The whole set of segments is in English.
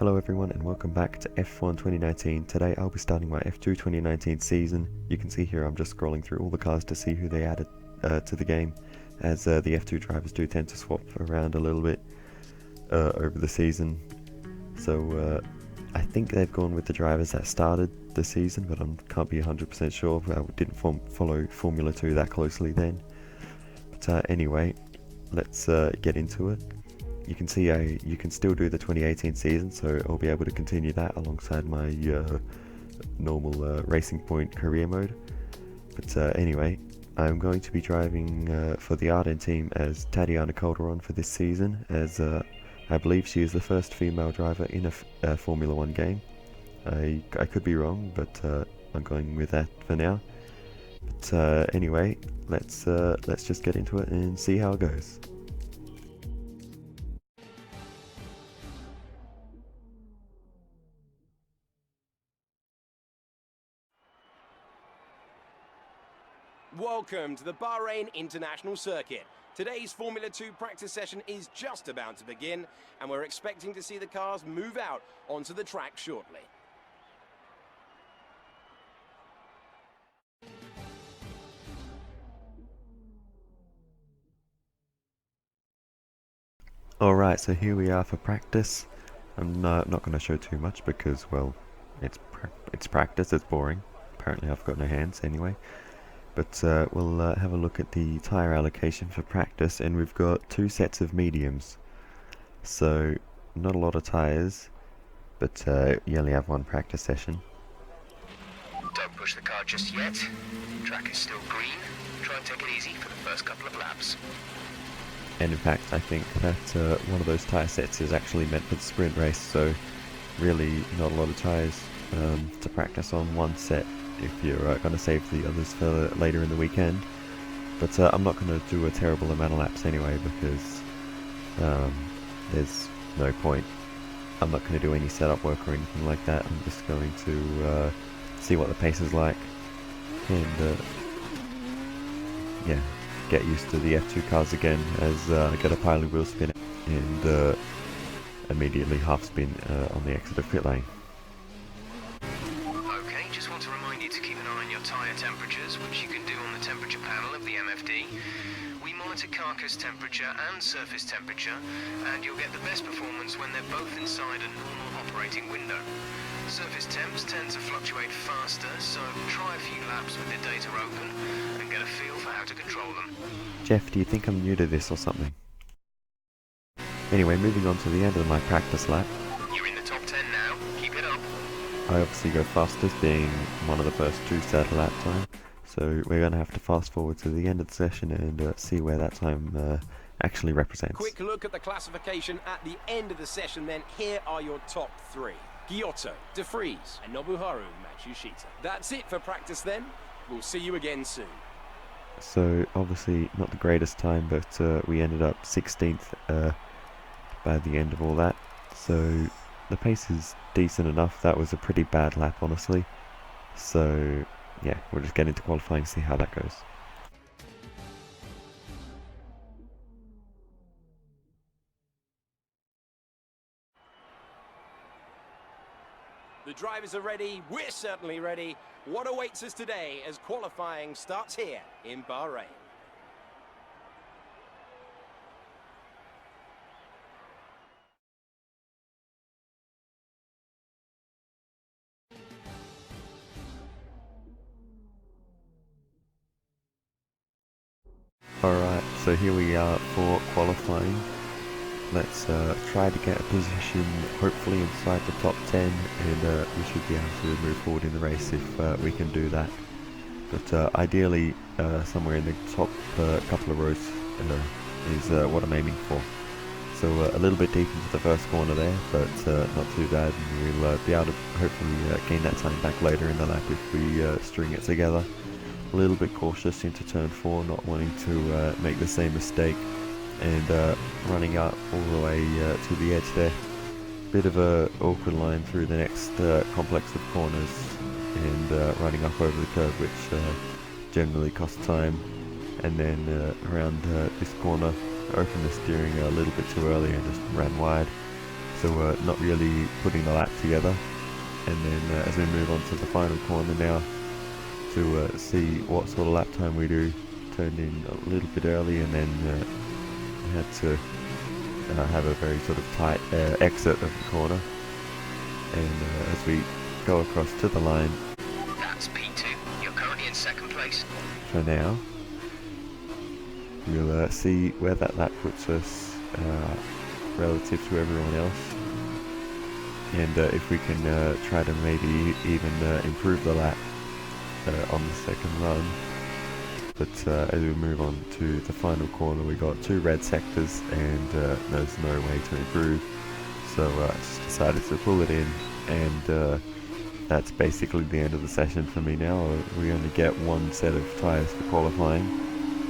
Hello everyone and welcome back to F1 2019. Today I'll be starting my F2 2019 season. You can see here I'm just scrolling through all the cars to see who they added to the game, as the F2 drivers do tend to swap around a little bit over the season. So I think they've gone with the drivers that started the season, but I can't be 100% sure. I didn't follow Formula 2 that closely then. But anyway, let's get into it. You can see you can still do the 2018 season, so I'll be able to continue that alongside my normal Racing Point career mode. But anyway, I'm going to be driving for the Arden team as Tatiana Calderon for this season, as I believe she is the first female driver in a Formula 1 game. I could be wrong, but I'm going with that for now. But anyway, let's just get into it and see how it goes. Welcome to the Bahrain International Circuit. Today's Formula 2 practice session is just about to begin, and we're expecting to see the cars move out onto the track shortly. Alright, so here we are for practice. I'm not going to show too much because, well, it's practice, it's boring. Apparently I've got no hands anyway. But we'll have a look at the tyre allocation for practice, and we've got two sets of mediums. So, not a lot of tyres, but you only have one practice session. Don't push the car just yet. Track is still green. Try and take it easy for the first couple of laps. And in fact, I think that one of those tyre sets is actually meant for the sprint race, so really not a lot of tyres to practice on one set if you're going to save the others for later in the weekend. But I'm not going to do a terrible amount of laps anyway, because there's no point. I'm not going to do any setup work or anything like that. I'm just going to see what the pace is like and yeah, get used to the F2 cars again, as I get a pilot wheel spin and immediately half spin on the exit of pit lane. Okay, just want to remind you to keep an eye on your tyre temperatures, which you can do on the temperature panel of the MFD. We monitor carcass temperature and surface temperature, and you'll get the best performance when they're both inside a normal operating window. Surface temps tend to fluctuate faster, so try a few laps with the data open and get a feel for how to control them. Jeff, do you think I'm new to this or something? Anyway, moving on to the end of my practice lap. You're in the top 10 now, keep it up. I obviously go fastest, being one of the first two set lap time, so we're going to have to fast forward to the end of the session and see where that time actually represents. Quick look at the classification at the end of the session then. Here are your top three: Giotto, De Vries and Nobuharu Matsushita. That's it for practice then. We'll see you again soon. So obviously not the greatest time, but we ended up 16th by the end of all that. So the pace is decent enough. That was a pretty bad lap, honestly. So yeah, we'll just get into qualifying, see how that goes. The drivers are ready, we're certainly ready. What awaits us today as qualifying starts here in Bahrain? Alright, so here we are for qualifying. Let's try to get a position hopefully inside the top 10, and we should be able to move forward in the race if we can do that. But ideally somewhere in the top couple of rows is what I'm aiming for. So a little bit deep into the first corner there, but not too bad, and we'll be able to hopefully gain that time back later in the lap if we string it together. A little bit cautious into turn 4, not wanting to make the same mistake, and running up all the way to the edge there. Bit of a awkward line through the next complex of corners, and running up over the curve, which generally costs time. And then around this corner, I opened the steering a little bit too early and just ran wide. so not really putting the lap together. And then as we move on to the final corner now, to see what sort of lap time we do, turned in a little bit early, and then we had to have a very sort of tight exit of the corner. And as we go across to the line, That's P2. You're currently in second place. for now, we'll see where that lap puts us relative to everyone else, and if we can try to maybe even improve the lap on the second run. But as we move on to the final corner, we got 2 red sectors, and there's no way to improve, so I just decided to pull it in, and that's basically the end of the session for me now. We only get 1 set of tyres for qualifying,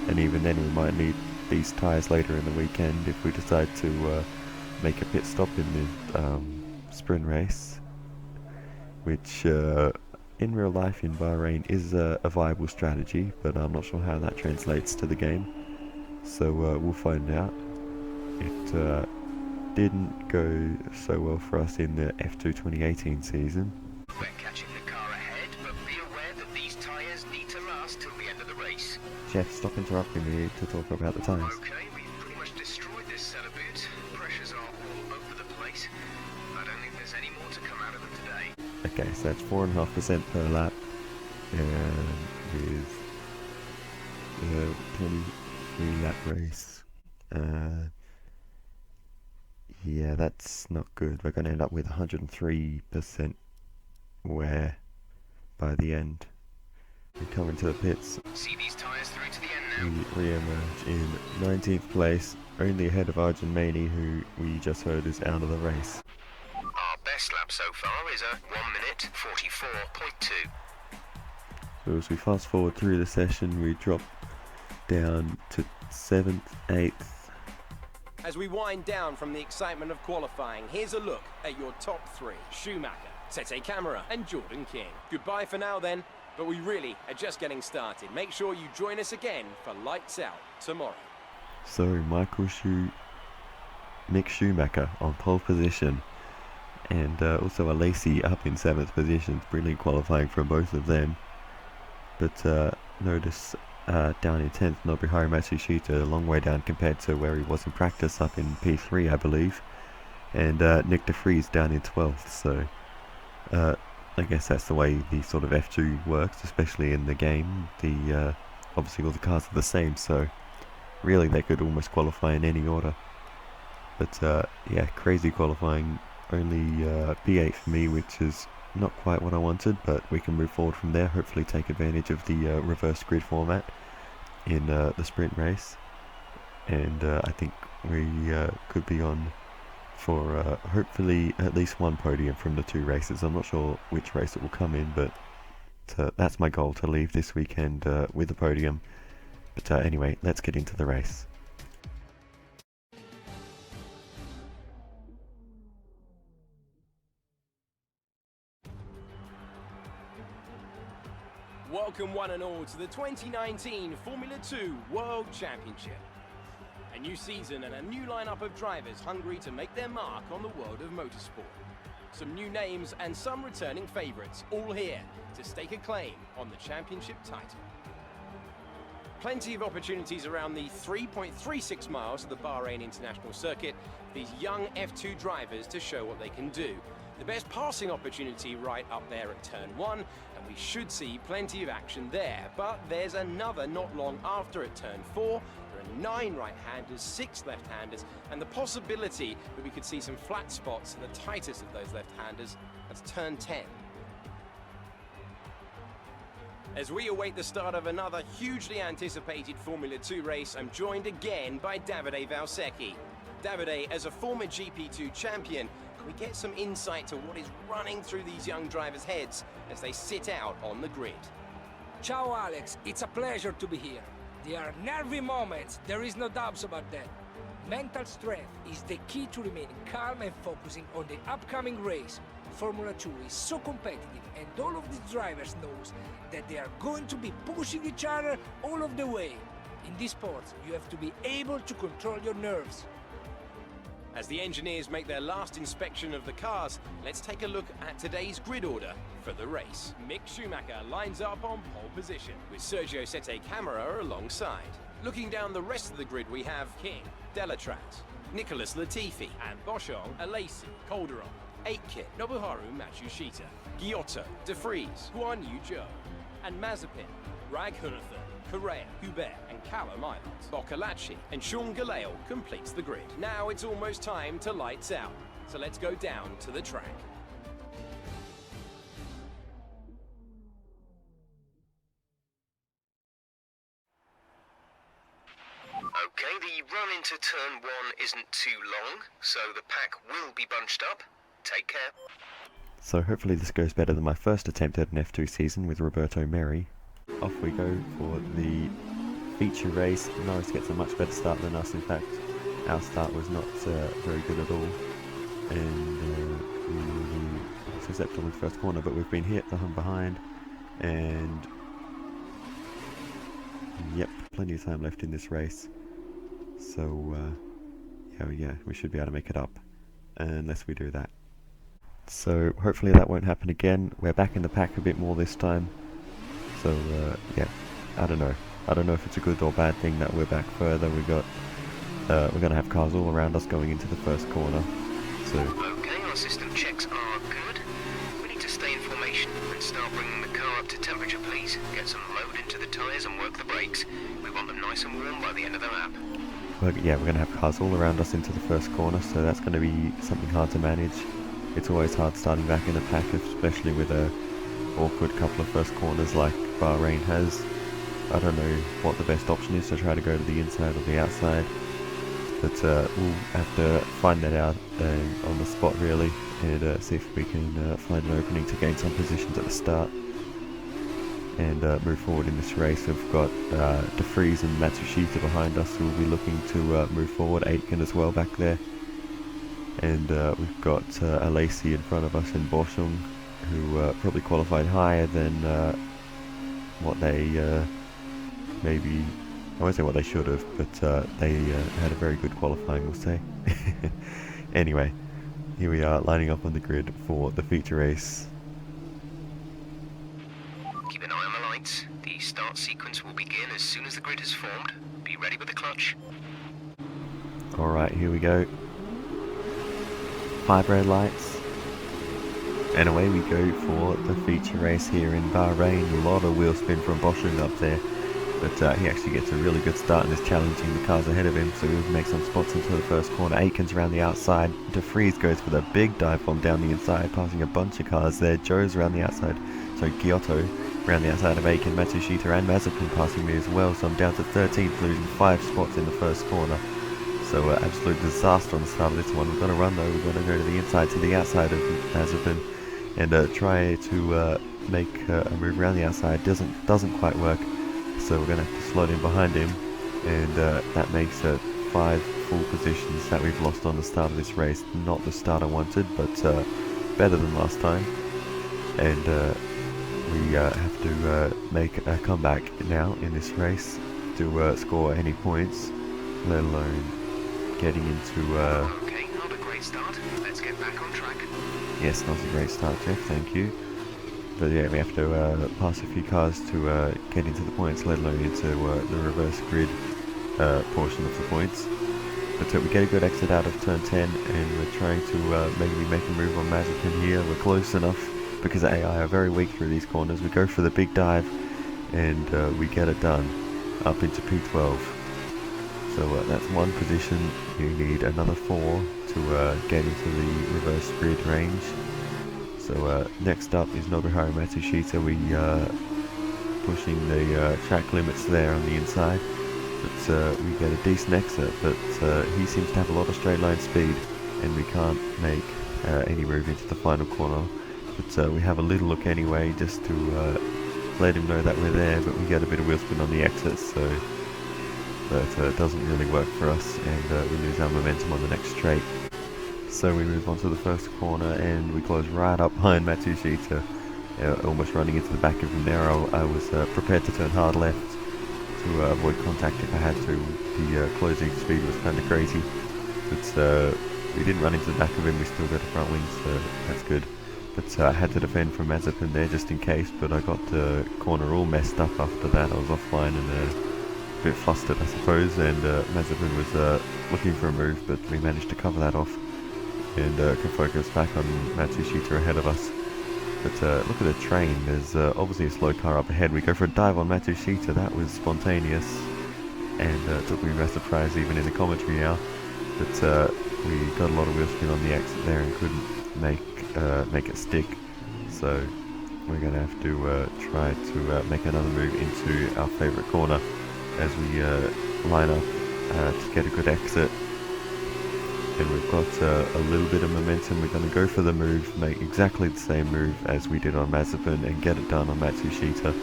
and even then we might need these tyres later in the weekend if we decide to make a pit stop in the sprint race, which in real life in Bahrain is a viable strategy, but I'm not sure how that translates to the game, so we'll find out. It didn't go so well for us in the F2 2018 season. We're catching the car ahead, but be aware that these tyres need to last till the end of the race. Jeff, stop interrupting me to talk about the tyres. Okay, we've pretty much destroyed this set of boots. Pressures are all over the place. I don't think there's any more to come out of them today. Okay, so that's 4.5% per lap, and with the 23 lap race, yeah, that's not good. We're going to end up with 103% wear by the end. We come into the pits, See these tyres through to the end now. we re-emerge in 19th place, only ahead of Arden, who we just heard is out of the race. Our best lap so far is a 1 minute 44.2. So as we fast forward through the session, we drop down to 7th, 8th. As we wind down from the excitement of qualifying, here's a look at your top 3. Schumacher, Tete Camara and Jordan King. Goodbye for now then, but we really are just getting started. Make sure you join us again for Lights Out tomorrow. So Mick Schumacher on pole position, and also a Lacey up in 7th position. Brilliant qualifying from both of them. But notice down in 10th, Nobuharu Matsushita, a long way down compared to where he was in practice, up in P3 I believe, and Nick de Vries down in 12th, so I guess that's the way the sort of F2 works, especially in the game. Obviously all the cars are the same, so really they could almost qualify in any order. But yeah, crazy qualifying, only P8 for me, which is not quite what I wanted, but we can move forward from there, hopefully take advantage of the reverse grid format in the sprint race, and I think we could be on for hopefully at least 1 podium from the 2 races. I'm not sure which race it will come in, but that's my goal, to leave this weekend with a podium. But anyway, let's get into the race. Welcome one and all to the 2019 Formula 2 World Championship. A new season and a new lineup of drivers hungry to make their mark on the world of motorsport. Some new names and some returning favourites, all here to stake a claim on the championship title. Plenty of opportunities around the 3.36 miles of the Bahrain International Circuit for these young F2 drivers to show what they can do. The best passing opportunity right up there at turn 1, and we should see plenty of action there. But there's another not long after at turn 4. There are 9 right-handers, 6 left-handers, and the possibility that we could see some flat spots in the tightest of those left-handers. That's turn 10. As we await the start of another hugely anticipated Formula 2 race, I'm joined again by Davide Valsecchi. Davide, as a former GP2 champion, can we get some insight to what is running through these young drivers' heads as they sit out on the grid? Ciao Alex, it's a pleasure to be here. There are nervy moments, there is no doubts about that. Mental strength is the key to remaining calm and focusing on the upcoming race. Formula 2 is so competitive, and all of these drivers knows that they are going to be pushing each other all of the way. In this sport, you have to be able to control your nerves. As the engineers make their last inspection of the cars, let's take a look at today's grid order for the race. Mick Schumacher lines up on pole position, with Sergio Sette Camara alongside. Looking down the rest of the grid, we have King, Delatraz, Nicholas Latifi, and Boschong, Alesi, Calderon, Aitken, Nobuharu Matsushita, Giotto, De Vries, Guan Yu Zhou, and Mazepin, Raghunathan, Correa, Hubert, and Callum Islands. Boccolacci and Sean Galeo completes the grid. Now it's almost time to lights out, so let's go down to the track. Okay, the run into turn 1 isn't too long, so the pack will be bunched up. Take care. So hopefully this goes better than my first attempt at an F2 season with Roberto Merri. Off we go for the feature race. Norris gets a much better start than us. In fact, our start was not very good at all, and we were susceptible in the first corner, but we've been hit from behind, and yep, plenty of time left in this race, so yeah, we should be able to make it up unless we do that. So hopefully that won't happen again. We're back in the pack a bit more this time, so yeah, I don't know if it's a good or bad thing that we're back further. We're gonna have cars all around us going into the first corner, so Okay, our system checks are good. We need to stay in formation and start bringing the car up to temperature, please. Get some load into the tyres and work the brakes. We want them nice and warm by the end of the lap. yeah, we're gonna have cars all around us into the first corner, so that's gonna be something hard to manage. It's always hard starting back in the pack, especially with a awkward couple of first corners like Bahrain has. I don't know what the best option is, to try to go to the inside or the outside, but we'll have to find that out on the spot really, and see if we can find an opening to gain some positions at the start and move forward in this race. We've got De Vries and Matsushita behind us who will be looking to move forward, Aitken as well back there, and we've got Alesi in front of us and Boschung, who probably qualified higher than what they maybe, I won't say what they should have, but they had a very good qualifying, we'll say. Anyway, here we are lining up on the grid for the feature race. Keep an eye on the lights. The start sequence will begin as soon as the grid is formed. Be ready with the clutch. Alright, here we go. 5 red lights. And away we go for the feature race here in Bahrain. A lot of wheel spin from Boschung up there, but he actually gets a really good start and is challenging the cars ahead of him, so we'll make some spots into the first corner. Aitken's around the outside. De Vries goes for the big dive bomb down the inside, passing a bunch of cars there. Joe's around the outside, so Giotto around the outside of Aitken, Matsushita and Mazepin passing me as well, so I'm down to 13th, losing 5 spots in the first corner. So absolute disaster on the start of this one. We've got to run though, we've got to go to the inside, to the outside of Mazepin, and try to make a move around the outside. Doesn't quite work, so we're going to have to slot in behind him, and that makes 5 full positions that we've lost on the start of this race. Not the start I wanted, but better than last time, and we have to make a comeback now in this race to score any points, let alone getting into... Okay, not a great start. Let's get back on track. Yes, not a great start, Jeff, thank you. But yeah, we have to pass a few cars to get into the points, let alone into the reverse grid portion of the points. But we get a good exit out of turn 10, and we're trying to maybe make a move on Mazepin here. We're close enough, because the AI are very weak through these corners. We go for the big dive, and we get it done up into P12. So that's 1 position. You need another 4 to get into the reverse grid range. So next up is Nobuharu Matsushita. We pushing the track limits there on the inside, but we get a decent exit, but he seems to have a lot of straight line speed, and we can't make any move into the final corner. But we have a little look anyway, just to let him know that we're there, but we get a bit of wheel spin on the exit, so it doesn't really work for us, and we lose our momentum on the next straight. So we move on to the first corner, and we close right up behind Matsushita, almost running into the back of him there. I was prepared to turn hard left to avoid contact if I had to. The closing speed was kind of crazy, but We didn't run into the back of him, we still got the front wings, so that's good. But I had to defend from Mazepin there just in case, but I got the corner all messed up after that. I was offline and a bit flustered, I suppose, and Mazepin was looking for a move, but we managed to cover that off and can focus back on Matsushita ahead of us. But look at the train, there's obviously a slow car up ahead. We go for a dive on Matsushita, that was spontaneous and took me by surprise even in the commentary now. But we got a lot of wheel spin on the exit there and couldn't make it stick, so we're going to have to try to make another move into our favourite corner as we line up to get a good exit. And we've got a little bit of momentum. We're going to go for the move, make exactly the same move as we did on Mazepin and get it done on Matsushita.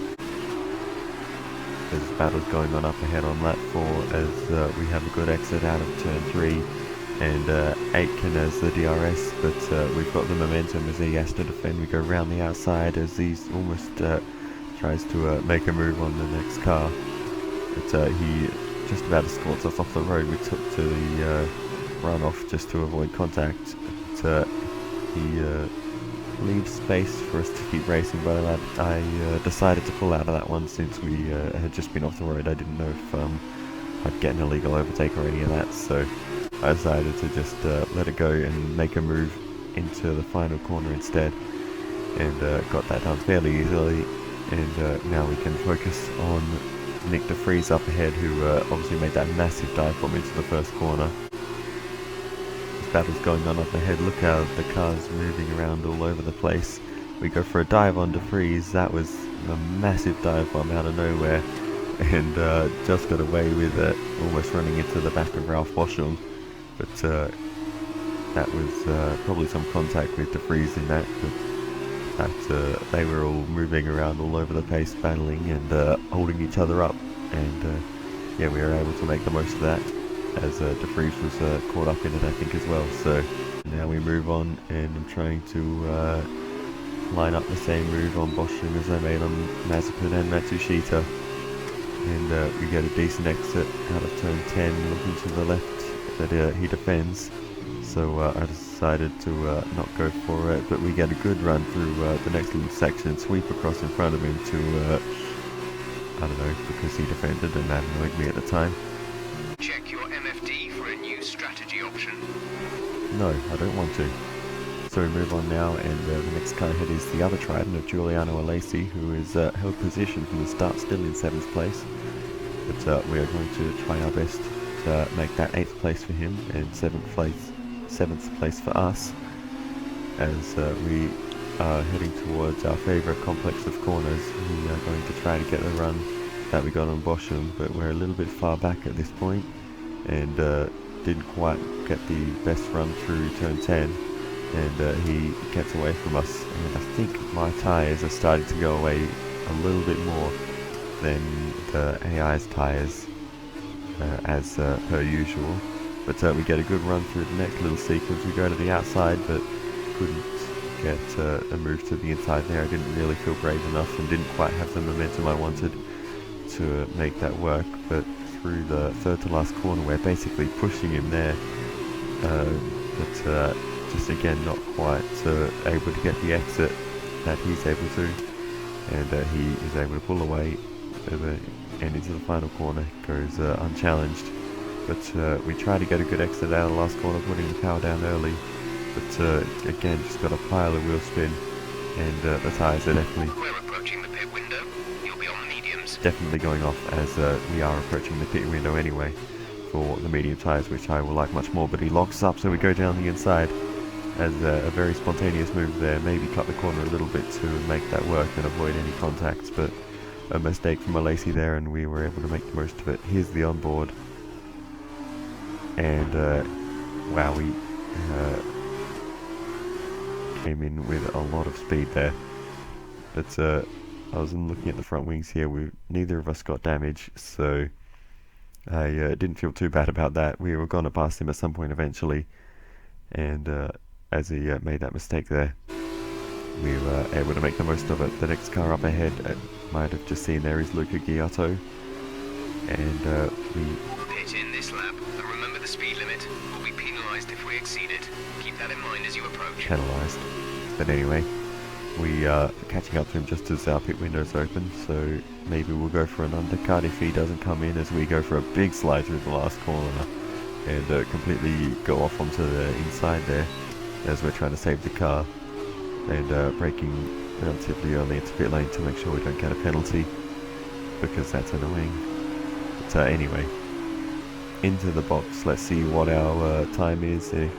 There's battles going on up ahead on lap 4 as we have a good exit out of turn 3 and Aitken as the DRS, but we've got the momentum as he has to defend. We go around the outside as he's almost tries to make a move on the next car, but he just about escorts us off the road. We took to the runoff just to avoid contact, but he leaves space for us to keep racing, but I decided to pull out of that one since we had just been off the road. I didn't know if I'd get an illegal overtake or any of that, so I decided to just let it go and make a move into the final corner instead, and got that done fairly easily. And now we can focus on Nick de Vries up ahead, who obviously made that massive dive bomb into the first corner. This battle's going on up ahead. Look how the car's moving around all over the place. We go for a dive on de Vries. That was a massive dive bomb out of nowhere, and just got away with it, almost running into the back of Ralph Boschung. But that was probably some contact with de Vries in that, but they were all moving around all over the place, battling and holding each other up, and yeah, we were able to make the most of that, as de Vries was caught up in it, I think, as well. So now we move on, and I'm trying to line up the same move on Boschung as I made on Mazepin and Matsushita, and we get a decent exit out of turn 10, looking to the left that he defends, so I decided to not go for it, but we get a good run through the next little section, sweep across in front of him to, I don't know, because he defended and that annoyed me at the time. Check your MFD for a new strategy option. No, I don't want to. So we move on now, and the next car ahead is the other Trident of Giuliano Alesi, who is held position from the start, still in 7th place, but we are going to try our best to make that 8th place for him and 7th place for us, as we are heading towards our favourite complex of corners. We are going to try to get the run that we got on Boschung, but we're a little bit far back at this point and didn't quite get the best run through turn 10, and he gets away from us, and I think my tyres are starting to go away a little bit more than the AI's tyres, as per usual. But we get a good run through the next little sequence. We go to the outside, but couldn't get a move to the inside there. I didn't really feel brave enough and didn't quite have the momentum I wanted to make that work. But through the third to last corner, we're basically pushing him there, but just again not quite able to get the exit that he's able to, and he is able to pull away and into the final corner, goes unchallenged. But we try to get a good exit out of the last corner, putting the power down early, but again just got a pile of wheel spin, and the tyres are definitely We're approaching the pit window. You'll be on the mediums. definitely going off, as we are approaching the pit window anyway for the medium tyres, which I will like much more. But he locks up, so we go down the inside as a very spontaneous move there. Maybe cut the corner a little bit to make that work and avoid any contacts, but a mistake from Alesi there, and we were able to make the most of it. Here's the onboard, and wow, we came in with a lot of speed there. But I was looking at the front wings here. Neither of us got damage, so I didn't feel too bad about that. We were going to pass him at some point eventually, and as he made that mistake there, we were able to make the most of it. The next car up ahead, might have just seen there, is Luca Giotto, and we Pit in this lap, and remember the speed limit. We'll be penalised if we exceed it. penalised. But anyway, we are catching up to him just as our pit window's open, so maybe we'll go for an undercut if he doesn't come in, as we go for a big slide through the last corner and completely go off onto the inside there as we're trying to save the car, and braking relatively early into pit lane to make sure we don't get a penalty, because that's annoying. But anyway, into the box, let's see what our time is there.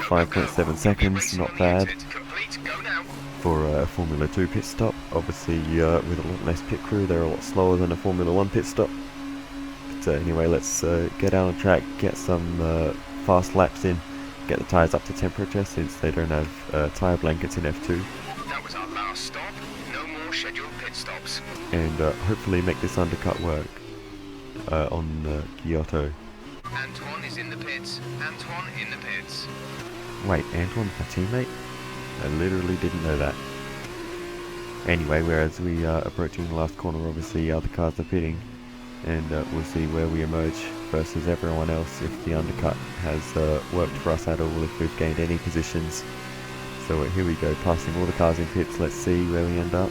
5.7 seconds, not bad for a Formula 2 pit stop. Obviously with a lot less pit crew, they're a lot slower than a Formula 1 pit stop. But anyway, let's get out on track, get some fast laps in, get the tyres up to temperature since they don't have tyre blankets in F2. That was our last stop. No more scheduled pit stops. And hopefully make this undercut work on Giotto. Antoine is in the pits. Antoine in the pits. Wait, Antoine's my teammate? I literally didn't know that. Anyway, whereas we are approaching the last corner, obviously other cars are pitting, and we'll see where we emerge versus everyone else, if the undercut has worked for us at all, if we've gained any positions. So here we go, passing all the cars in pits. Let's see where we end up.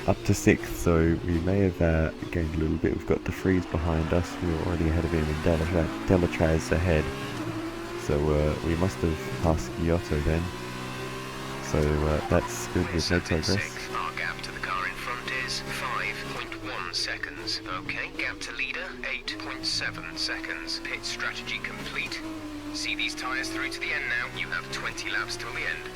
Up to 6th, so we may have gained a little bit. We've got De Vries behind us, we were already ahead of him, and Delatraz ahead. So we must have passed Giotto then. So that's good with no progress. Our gap to the car in front is 5.1 seconds. Okay, gap to leader, 8.7 seconds. Pit strategy complete. See these tyres through to the end now. You have 20 laps till the end.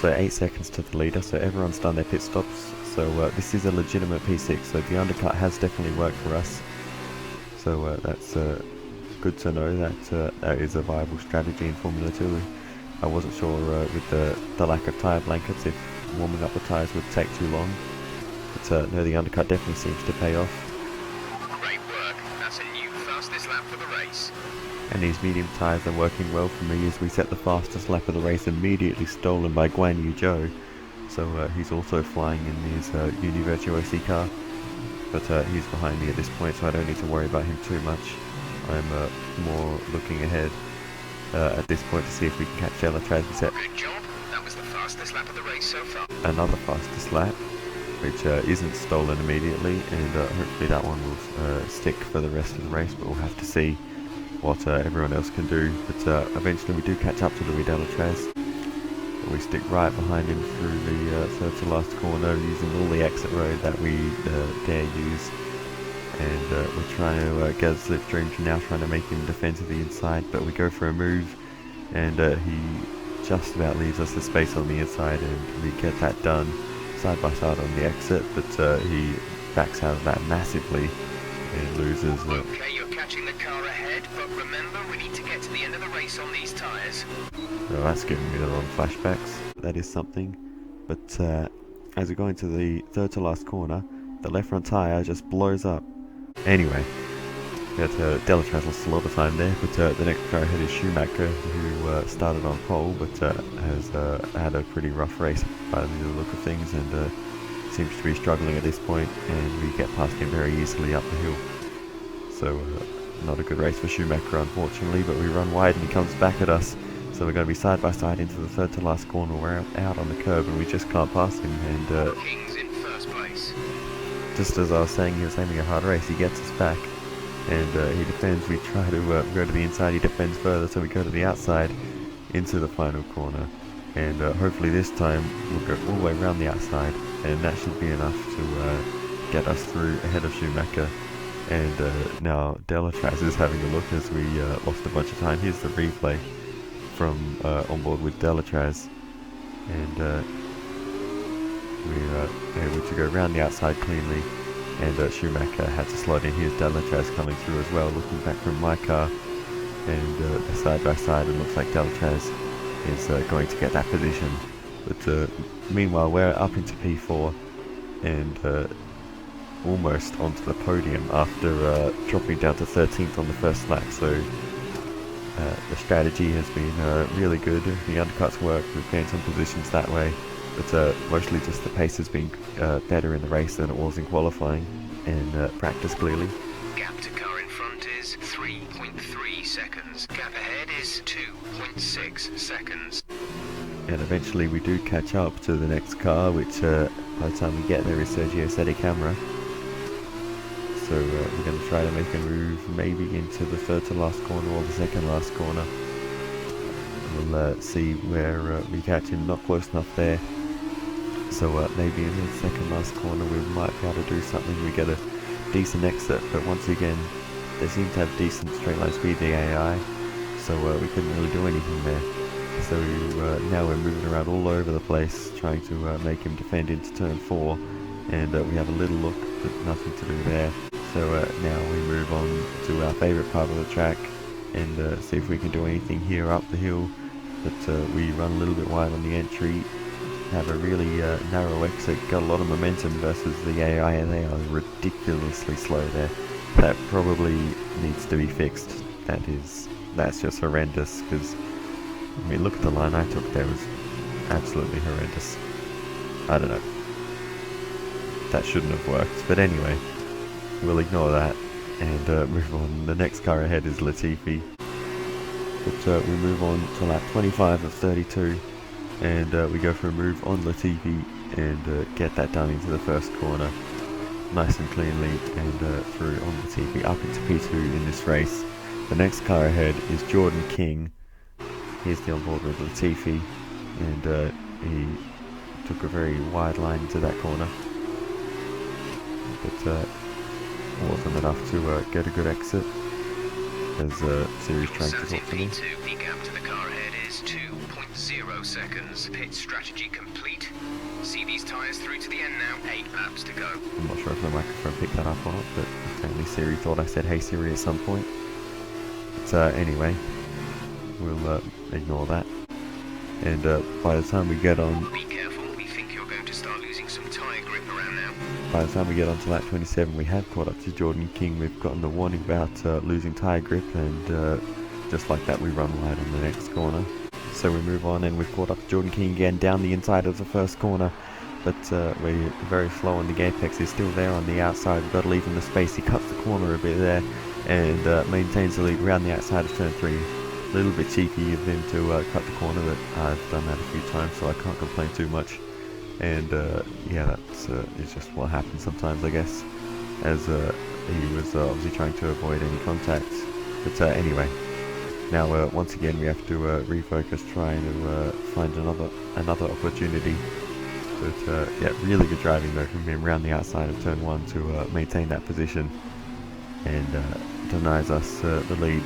So 8 seconds to the leader, so everyone's done their pit stops. So this is a legitimate P6, so the undercut has definitely worked for us. So that's good to know that that is a viable strategy in Formula 2. I wasn't sure with the lack of tyre blankets if warming up the tyres would take too long. But no, the undercut definitely seems to pay off. Great work. That's a new fastest lap for the race. And these medium tyres are working well for me, as we set the fastest lap of the race, immediately stolen by Guan Yu Zhou. So he's also flying in his Uni Virtuosi car, but he's behind me at this point, so I don't need to worry about him too much. I'm more looking ahead at this point to see if we can catch Delatraz. Good job. That was the fastest lap of the race so far. Another fastest lap, which isn't stolen immediately, and hopefully that one will stick for the rest of the race, but we'll have to see what everyone else can do. But eventually we do catch up to Louis Delatraz. We stick right behind him through the third to last corner, using all the exit road that we dare use. And we're trying to get a slipstream, now trying to make him defend to the inside, but we go for a move, and he just about leaves us the space on the inside, and we get that done side by side on the exit, but he backs out of that massively and loses. Okay, you're catching the car ahead, but remember, we need to get to the end of the race on these tyres. Oh, that's giving me the wrong flashbacks. That is something. But as we go into the third to last corner, the left front tyre just blows up. Anyway, Delatraz lost a lot of time there, but the next car ahead is Schumacher, who started on pole, but has had a pretty rough race by the look of things, and seems to be struggling at this point, and we get past him very easily up the hill. So not a good race for Schumacher, unfortunately, but we run wide and he comes back at us. So we're going to be side by side into the third to last corner. We're out on the curb and we just can't pass him. And King's in first place. Just as I was saying, he was having a hard race. He gets us back and he defends. We try to go to the inside. He defends further, so we go to the outside into the final corner. And hopefully this time we'll go all the way around the outside, and that should be enough to get us through ahead of Schumacher. And now Delatraz is having a look as we lost a bunch of time. Here's the replay from on board with Delatraz, and we were able to go around the outside cleanly, and Schumacher had to slide in. Here's Delatraz coming through as well, looking back from my car, and they're side by side, and looks like Delatraz is going to get that position. But meanwhile we're up into P4 and almost onto the podium after dropping down to 13th on the first lap. So the strategy has been really good. The undercuts work, we've gained some positions that way, but mostly just the pace has been better in the race than it was in qualifying and practice clearly. Gap to car in front is 3.3 seconds. Gap ahead is 2.6 seconds. And eventually we do catch up to the next car, which by the time we get there is Sergio Sette Camera. So we're going to try to make a move maybe into the third to last corner or the second last corner. We'll see where we catch him. Not close enough there. So maybe in the second last corner we might be able to do something. We get a decent exit, but once again they seem to have decent straight line speed, the AI, so we couldn't really do anything there. So now we're moving around all over the place trying to make him defend into turn 4, and we have a little look but nothing to do there. So now we move on to our favourite part of the track and see if we can do anything here up the hill. But we run a little bit wide on the entry, have a really narrow exit, got a lot of momentum versus the AI, and they are ridiculously slow there. That probably needs to be fixed. That's just horrendous, because I mean, look at the line I took there, it was absolutely horrendous. I don't know. That shouldn't have worked, but anyway, we'll ignore that and move on. The next car ahead is Latifi. But we move on to lap 25 of 32, and we go for a move on Latifi and get that done into the first corner nice and cleanly, and through on Latifi up into P2 in this race. The next car ahead is Jordan King. Here's the onboard with Latifi, and he took a very wide line into that corner, but wasn't enough to get a good exit. As Siri's trying to talk to me. The gap to the car ahead is 2.0 seconds. Pit strategy complete. See these tyres through to the end now. 8 laps to go. I'm not sure if the microphone picked that up or not, but apparently Siri thought I said "Hey Siri" at some point. But anyway, we'll ignore that. And by the time we get on... Be careful, we think you're going to start losing some tyre grip around now. By the time we get on to lap 27, we have caught up to Jordan King. We've gotten the warning about losing tyre grip, and just like that we run wide on the next corner. So we move on, and we've caught up to Jordan King again down the inside of the first corner, but we're very slow on the apex. He's still there on the outside. We've got to leave him the space. He cuts the corner a bit there and maintains the lead around the outside of turn 3. A little bit cheeky of him to cut the corner, but I've done that a few times, so I can't complain too much. And yeah, that's it's just what happens sometimes, I guess, as he was obviously trying to avoid any contact. But anyway, now once again we have to refocus, trying to find another opportunity. But yeah, really good driving though from him around the outside of turn 1 to maintain that position, and denies us the lead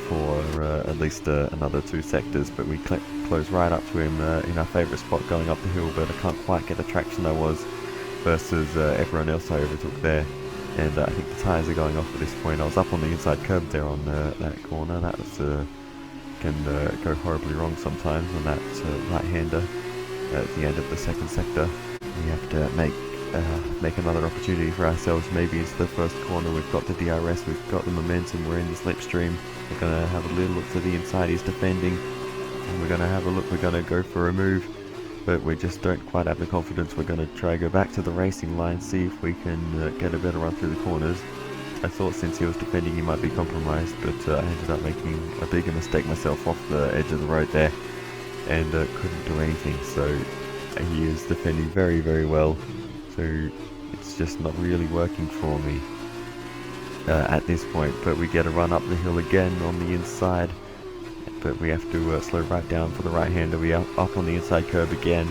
for at least another 2 sectors, but we close right up to him in our favourite spot going up the hill, but I can't quite get the traction I was versus everyone else I overtook there. And I think the tyres are going off at this point. I was up on the inside curb there on that corner. That was can go horribly wrong sometimes on that right-hander at the end of the second sector. We have to make another opportunity for ourselves. Maybe it's the first corner. We've got the DRS, we've got the momentum, we're in the slipstream. We're going to have a little look to the inside. He's defending, and we're going to have a look. We're going to go for a move, but we just don't quite have the confidence. We're going to try to go back to the racing line, see if we can get a better run through the corners. I thought since he was defending he might be compromised, but I ended up making a bigger mistake myself off the edge of the road there, and couldn't do anything. So he is defending very, very well, so it's just not really working for me at this point. But we get a run up the hill again on the inside, but we have to slow right down for the right hander. We are up on the inside curb again,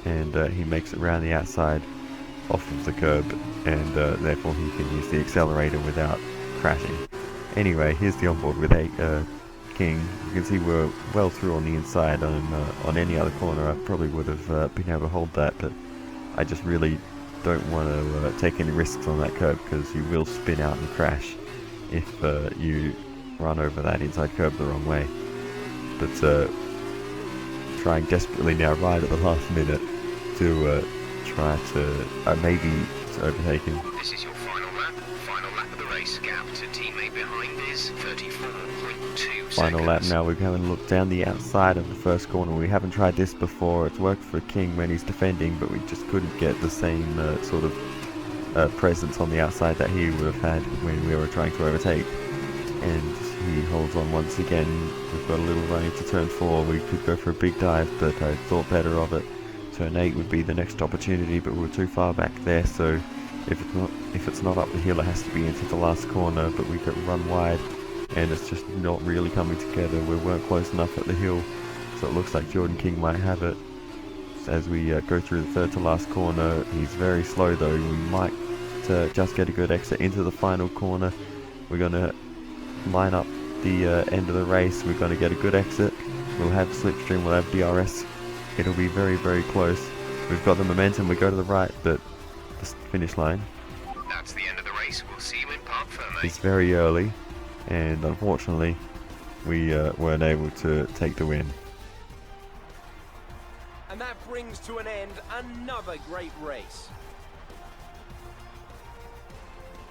and he makes it round the outside off of the curb, and therefore he can use the accelerator without crashing. Anyway, here's the onboard with King. You can see we're well through on the inside. On any other corner I probably would have been able to hold that, but I just really don't want to take any risks on that curb, because you will spin out and crash if you run over that inside curb the wrong way. But trying desperately now right at the last minute to try to maybe to overtake him. This is your final lap lap of the race. Gap to teammate behind is 34.2 Final lap seconds. now. We're going to look down the outside of the first corner. We haven't tried this before. It's worked for King when he's defending, but we just couldn't get the same sort of presence on the outside that he would have had when we were trying to overtake. And he holds on once again. We've got a little run into turn 4. We could go for a big dive, but I thought better of it. Turn 8 would be the next opportunity, but we're too far back there, so if it's not up the hill, it has to be into the last corner, but we could run wide, and it's just not really coming together. We weren't close enough at the hill, so it looks like Jordan King might have it. As we go through the third to last corner, he's very slow though. We might just get a good exit into the final corner. We're going to line up the end of the race. We're going to get a good exit. We'll have slipstream, we'll have DRS. It'll be very, very close. We've got the momentum. We go to the right, but the finish line That's the end of the race. We'll see you in Parc Fermé. is very early, and unfortunately we weren't able to take the win. And that brings to an end another great race.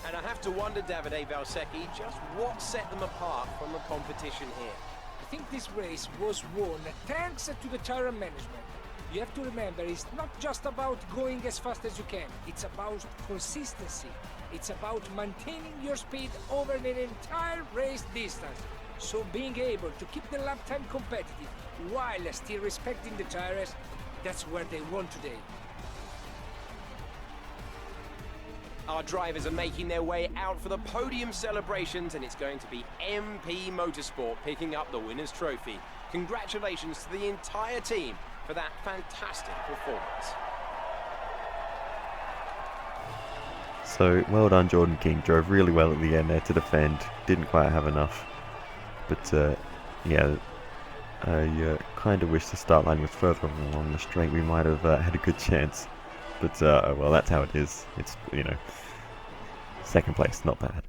And I have to wonder, Davide Valsecchi, just what set them apart from the competition here. I think this race was won thanks to the tire management. You have to remember, it's not just about going as fast as you can. It's about consistency. It's about maintaining your speed over an entire race distance. So being able to keep the lap time competitive while still respecting the tires, that's where they won today. Our drivers are making their way out for the podium celebrations, and it's going to be MP Motorsport picking up the winner's trophy. Congratulations to the entire team for that fantastic performance. So well done, Jordan King. Drove really well at the end there to defend. Didn't quite have enough, but yeah, I kind of wish the start line was further along the straight. We might have had a good chance, but well, that's how it is. It's, you know, second place, not bad.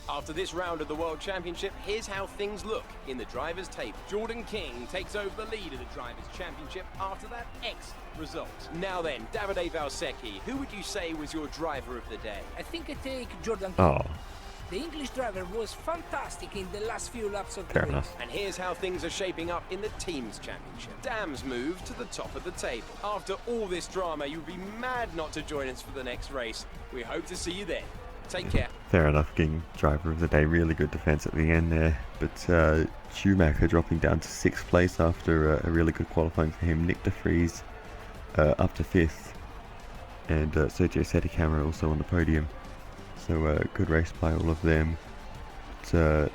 After this round of the World Championship, here's how things look in the drivers' table. Jordan King takes over the lead of the drivers' championship after that excellent result. Now then, Davide Valsecchi, who would you say was your driver of the day? I think I take Jordan King. Oh, The English driver was fantastic in the last few laps of the fair race. enough. And here's how things are shaping up in the team's championship. Dam's moved to the top of the table. After all this drama, you'd be mad not to join us for the next race. We hope to see you then. Take care. Fair enough, King. Driver of the day. Really good defense at the end there. But Schumacher dropping down to 6th place after a really good qualifying for him. Nick de Vries up to 5th. And Sergio Setticamera also on the podium. So good race by all of them. But,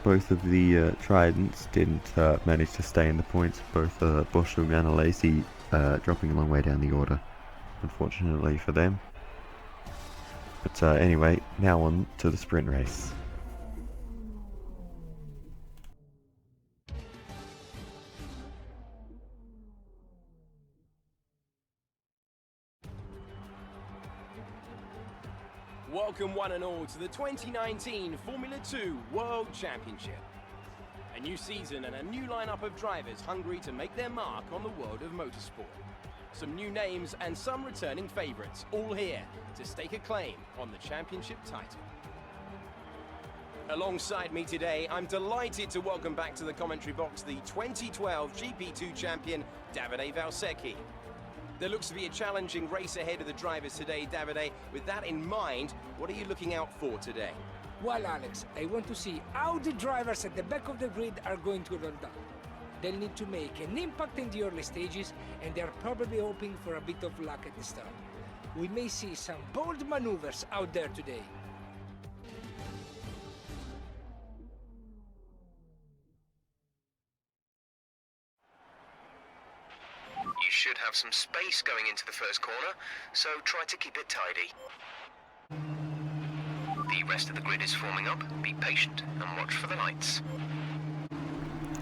both of the Tridents didn't manage to stay in the points. Both Boschung and Alesi dropping a long way down the order, unfortunately for them. But anyway, now on to the sprint race. Welcome one and all to the 2019 Formula 2 World Championship. A new season and a new lineup of drivers hungry to make their mark on the world of motorsport. Some new names and some returning favourites, all here to stake a claim on the championship title. Alongside me today, I'm delighted to welcome back to the commentary box the 2012 GP2 champion, Davide Valsecchi. There looks to be a challenging race ahead of the drivers today, Davide. With that in mind, what are you looking out for today? Well, Alex, I want to see how the drivers at the back of the grid are going to run down. They'll need to make an impact in the early stages, and they're probably hoping for a bit of luck at the start. We may see some bold maneuvers out there today. You should have some space going into the first corner, so try to keep it tidy. The rest of the grid is forming up. Be patient and watch for the lights.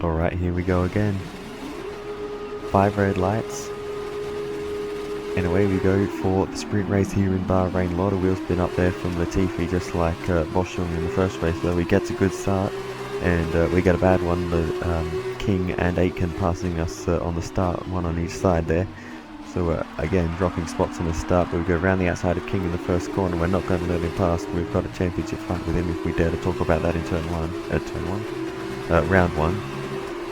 Alright, here we go again. 5 red lights. And away we go for the sprint race here in Bahrain. A lot of wheel spin up there from Latifi, just like Boschung in the first race, though. He gets a good start, and we get a bad one. The King and Aitken passing us on the start, one on each side there. So again, dropping spots in the start, but we go around the outside of King in the first corner. We're not going to let him past. We've got a championship fight with him if we dare to talk about that in round one.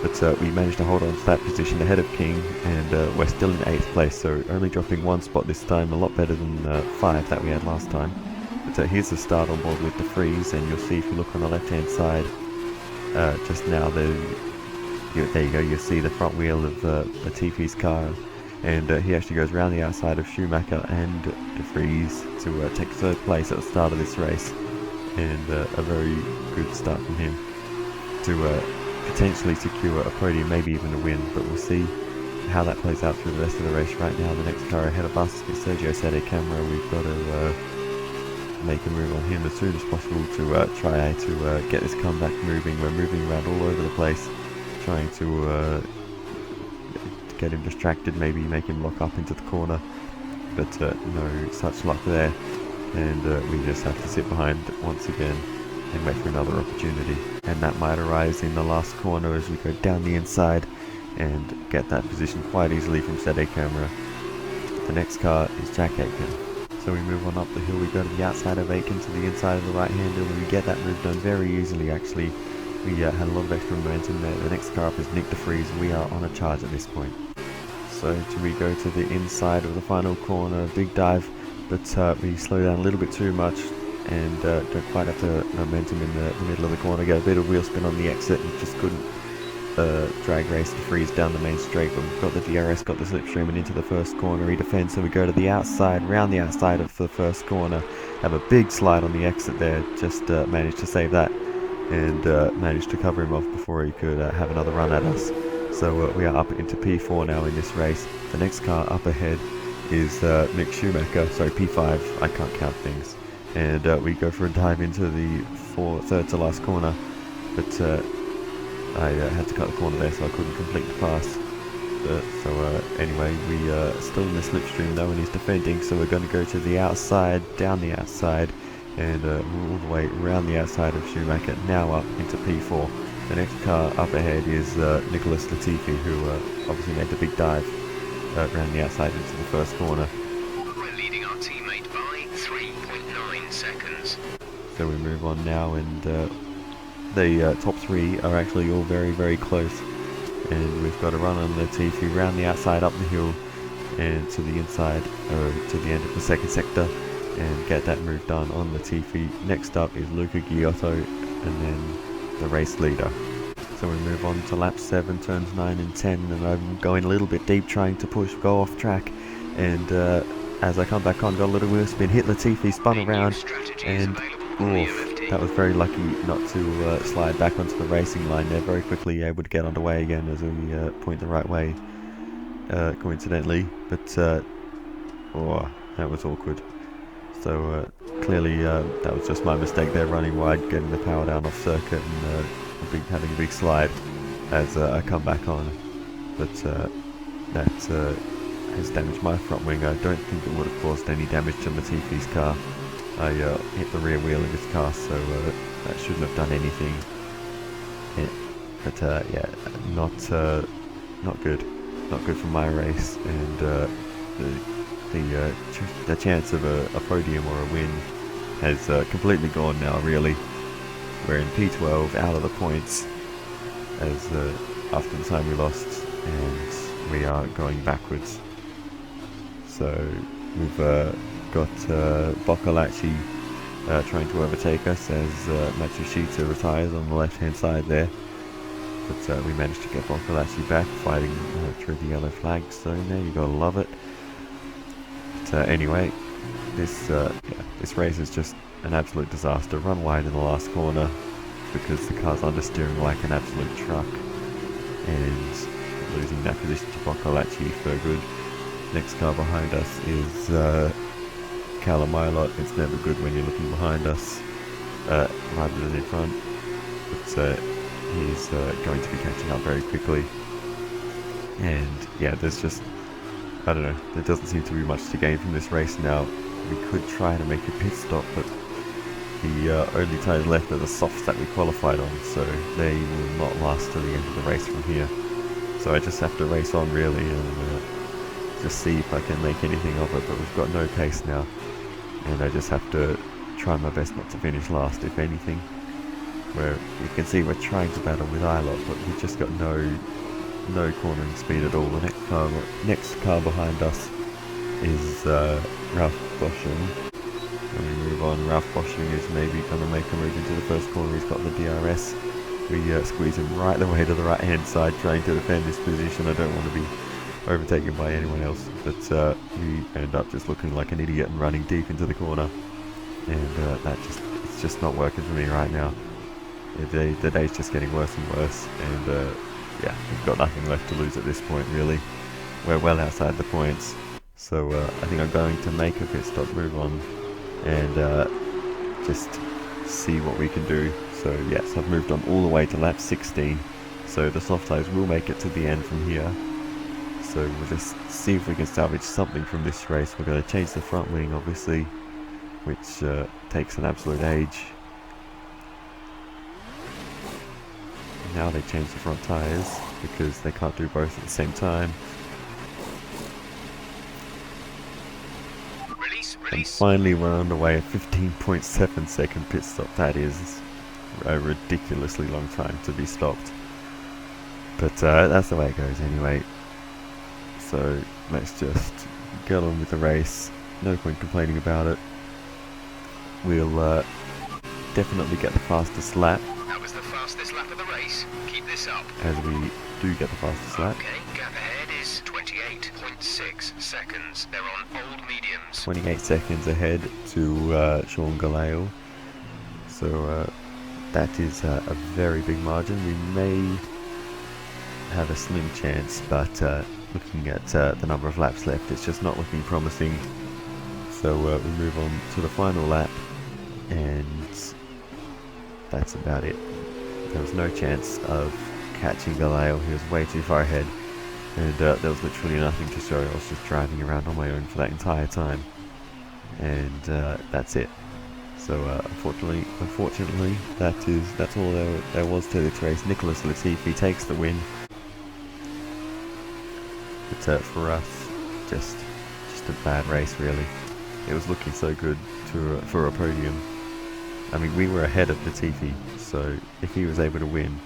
But we managed to hold on to that position ahead of King, and we're still in 8th place, so only dropping 1 spot this time, a lot better than 5 that we had last time. But here's the start on board with the Freeze, and you'll see if you look on the left-hand side, just now, there you go, you'll see the front wheel of Latifi's car, and he actually goes around the outside of Schumacher and De Vries to take 3rd place at the start of this race, and a very good start from him to potentially secure a podium, maybe even a win, but we'll see how that plays out through the rest of the race. Right now, the next car ahead of us is Sergio Sette Camera. We've got to make a move on him as soon as possible to try to get this comeback moving. We're moving around all over the place, trying to get him distracted, maybe make him lock up into the corner, but no such luck there, and we just have to sit behind once again and wait for another opportunity. And that might arise in the last corner as we go down the inside and get that position quite easily from Sette Camera. The next car is Jack Aitken. So we move on up the hill, we go to the outside of Aitken to the inside of the right hander, and we get that move done very easily actually. We had a lot of extra momentum there. The next car up is Nick De Vries, and we are on a charge at this point. So we go to the inside of the final corner, big dive, but we slow down a little bit too much and don't quite have the momentum in the middle of the corner. Get a bit of wheel spin on the exit and just couldn't drag race De Vries down the main straight, but we've got the DRS, got the slipstream, and into the first corner he defends, so we go to the outside, round the outside of the first corner, have a big slide on the exit there, just managed to save that, and managed to cover him off before he could have another run at us. So we are up into P4 now in this race. The next car up ahead is Mick Schumacher, sorry, P5, I can't count things. And we go for a dive into the third to last corner, but I had to cut the corner there, so I couldn't complete the pass. Anyway, we are still in the slipstream though, and he's defending, so we're going to go to the outside, down the outside, and all the way around the outside of Schumacher, now up into P4. The next car up ahead is Nicholas Latifi, who obviously made the big dive around the outside into the first corner. We're leading our teammate by 3.9 seconds. So we move on now, and the top 3 are actually all very, very close. And we've got to run on Latifi round the outside, up the hill, and to the inside, to the end of the second sector, and get that move done on Latifi. Next up is Luca Giotto, and then the race leader. So we move on to lap 7, turns 9 and 10, and I'm going a little bit deep, trying to go off track, and as I come back on, got a little wheel spin, hit Latifi, spun around, and oof, that was very lucky not to slide back onto the racing line there. Very quickly able to get underway again as we point the right way, coincidentally, but oh, that was awkward. So clearly that was just my mistake there, running wide, getting the power down off circuit, and having a big slide as I come back on. But that has damaged my front wing. I don't think it would have caused any damage to Latifi's car. I hit the rear wheel of his car, so that shouldn't have done anything. Yeah, but yeah, not good for my race, and the chance of a podium or a win has completely gone now, really. We're in P12, out of the points, as after the time we lost, and we are going backwards. So we've got Boccolacci trying to overtake us as Matsushita retires on the left-hand side there. But we managed to get Boccolacci back, fighting through the yellow flag zone there. You gotta love it. But anyway, this race is just an absolute disaster. Run wide in the last corner because the car's understeering like an absolute truck, and losing that position to Boccolacci for good. Next car behind us is Callum Milot. It's never good when you're looking behind us rather than in front, but he's going to be catching up very quickly. And yeah, there's just, I don't know, there doesn't seem to be much to gain from this race now. We could try to make a pit stop, but the only tyres left are the softs that we qualified on, so they will not last to the end of the race from here. So I just have to race on, really, and just see if I can make anything of it, but we've got no pace now, and I just have to try my best not to finish last, if anything. Where you can see we're trying to battle with Ilot, but we've just got no cornering speed at all. The next car behind us is Ralph Boschung. When we move on, Ralph Boschung is maybe going to make a move into the first corner. He's got the DRS. We squeeze him right away to the right hand side, trying to defend this position. I don't want to be overtaken by anyone else, but we end up just looking like an idiot and running deep into the corner, and it's just not working for me right now. The day's just getting worse and worse, and yeah, we've got nothing left to lose at this point, really. We're well outside the points, so I think I'm going to make a pit stop, move on, and just see what we can do. So yes, I've moved on all the way to lap 16, so the soft tyres will make it to the end from here. So we'll just see if we can salvage something from this race. We're going to change the front wing, obviously, which takes an absolute age. Now they change the front tyres because they can't do both at the same time. And finally we're underway, a 15.7 second pit stop. That is a ridiculously long time to be stopped. But that's the way it goes anyway. So let's just get on with the race. No point complaining about it. We'll definitely get the fastest lap. That was the fastest lap of the race. Keep this up. As we do get the fastest lap. Okay, gap ahead is 28.6 seconds. They're on old mediums. 28 seconds ahead to Sean Galale. So that is a very big margin. We may have a slim chance, but looking at the number of laps left, it's just not looking promising. So we move on to the final lap, and that's about it. There was no chance of catching Galale. He was way too far ahead, and there was literally nothing to show. I was just driving around on my own for that entire time, and that's it. So unfortunately, that's all there was to this race. Nicholas Latifi takes the win. But for us, just a bad race, really. It was looking so good for a podium. I mean, we were ahead of Latifi, so if he was able to win,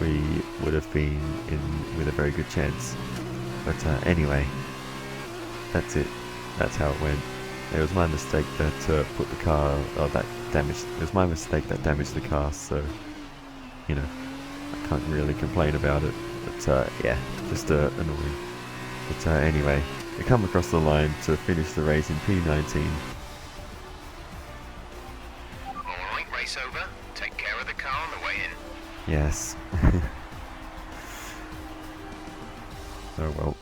we would have been in with a very good chance. But anyway, that's it. That's how it went. It was my mistake that put the car, that damaged. It was my mistake that damaged the car. So, you know, I can't really complain about it. But yeah, just annoying. But anyway, we come across the line to finish the race in P19. Alright, race over. Take care of the car on the way in. Yes. Oh well.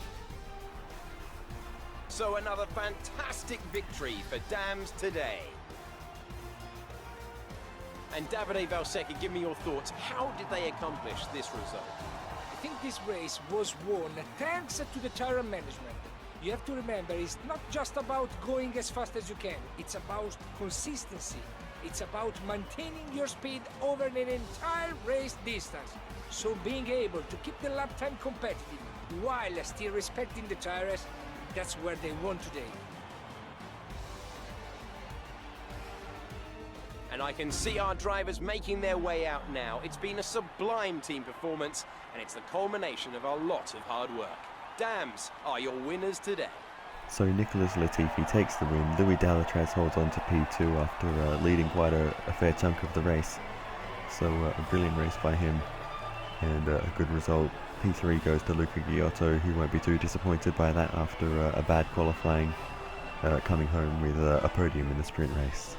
So another fantastic victory for Dams today. And Davide Valsecchi, give me your thoughts. How did they accomplish this result? I think this race was won thanks to the tire management. You have to remember, it's not just about going as fast as you can. It's about consistency. It's about maintaining your speed over an entire race distance. So being able to keep the lap time competitive while still respecting the tires, that's where they won today. And I can see our drivers making their way out now. It's been a sublime team performance, and it's the culmination of a lot of hard work. Dams are your winners today. So Nicholas Latifi takes the win. Louis Dalatraz holds on to P2 after leading quite a fair chunk of the race. So a brilliant race by him, and a good result. P3 goes to Luca Giotto, who won't be too disappointed by that after a bad qualifying, coming home with a podium in the sprint race.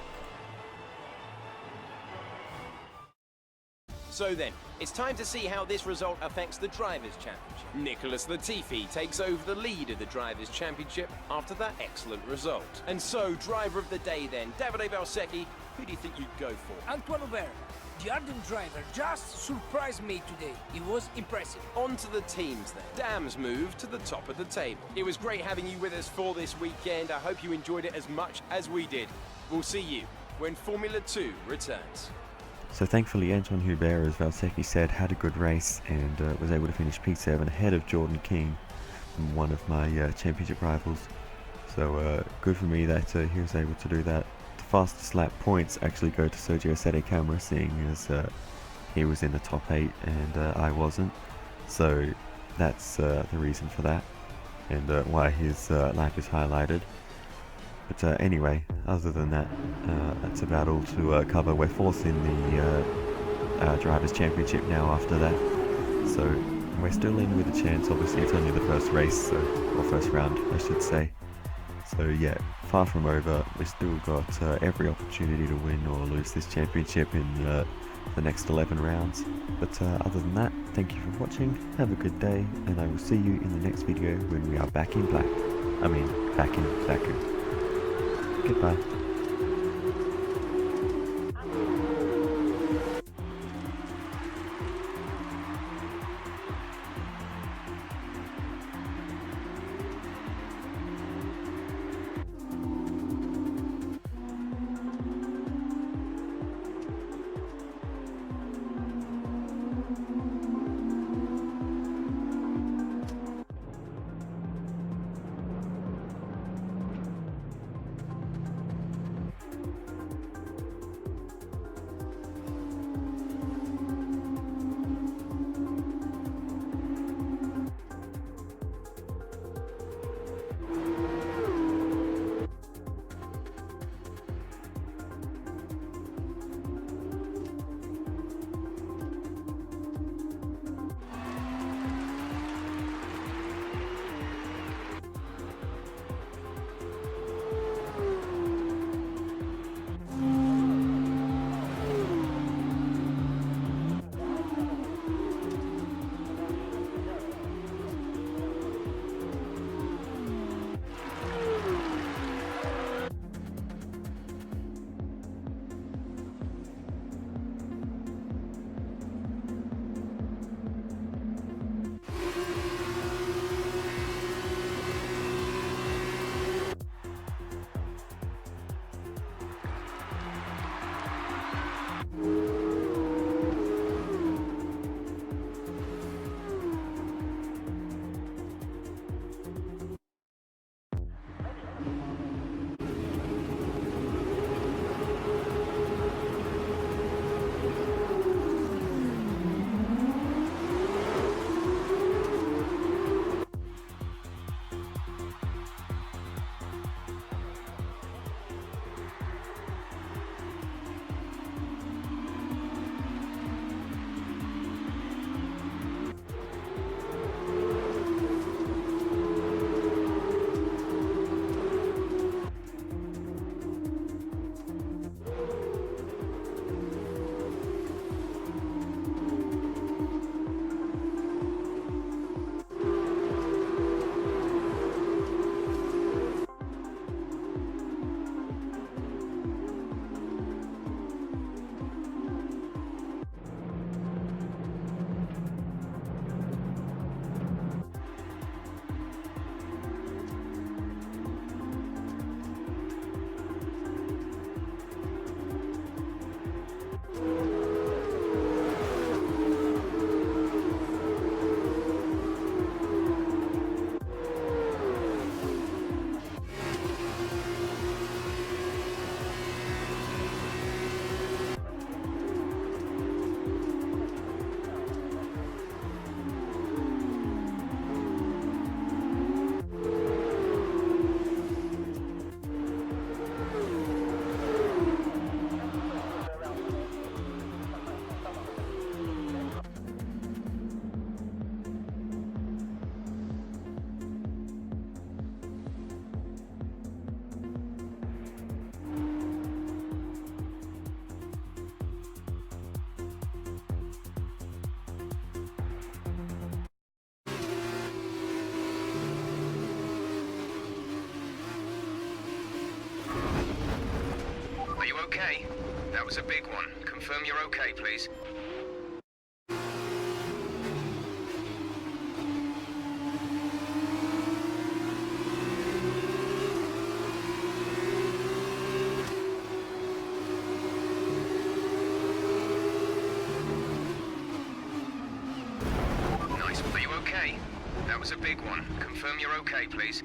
So then, it's time to see how this result affects the Drivers' Championship. Nicholas Latifi takes over the lead of the Drivers' Championship after that excellent result. And so, driver of the day then, Davide Valsecchi, who do you think you'd go for? Antoine Aubert, the Arden driver, just surprised me today. He was impressive. On to the teams then. Dams moved to the top of the table. It was great having you with us for this weekend. I hope you enjoyed it as much as we did. We'll see you when Formula 2 returns. So thankfully Antoine Hubert, as Valsecchi said, had a good race and was able to finish P7 ahead of Jordan King. one of my championship rivals. So good for me that he was able to do that. The fastest lap points actually go to Sergio Sette Camera, seeing as he was in the top 8 and I wasn't. So that's the reason for that, and why his lap is highlighted. But anyway, other than that, that's about all to cover. We're 4th in the Drivers' Championship now after that, so we're still in with a chance. Obviously it's only the first race, or first round I should say. So yeah, far from over. We've still got every opportunity to win or lose this championship in the next 11 rounds. But other than that, thank you for watching, have a good day, and I will see you in the next video when we are back in black. I mean, back in Baku. Goodbye. okay? That was a big one. Confirm you're okay, please. Nice. Are you okay? That was a big one. Confirm you're okay, please.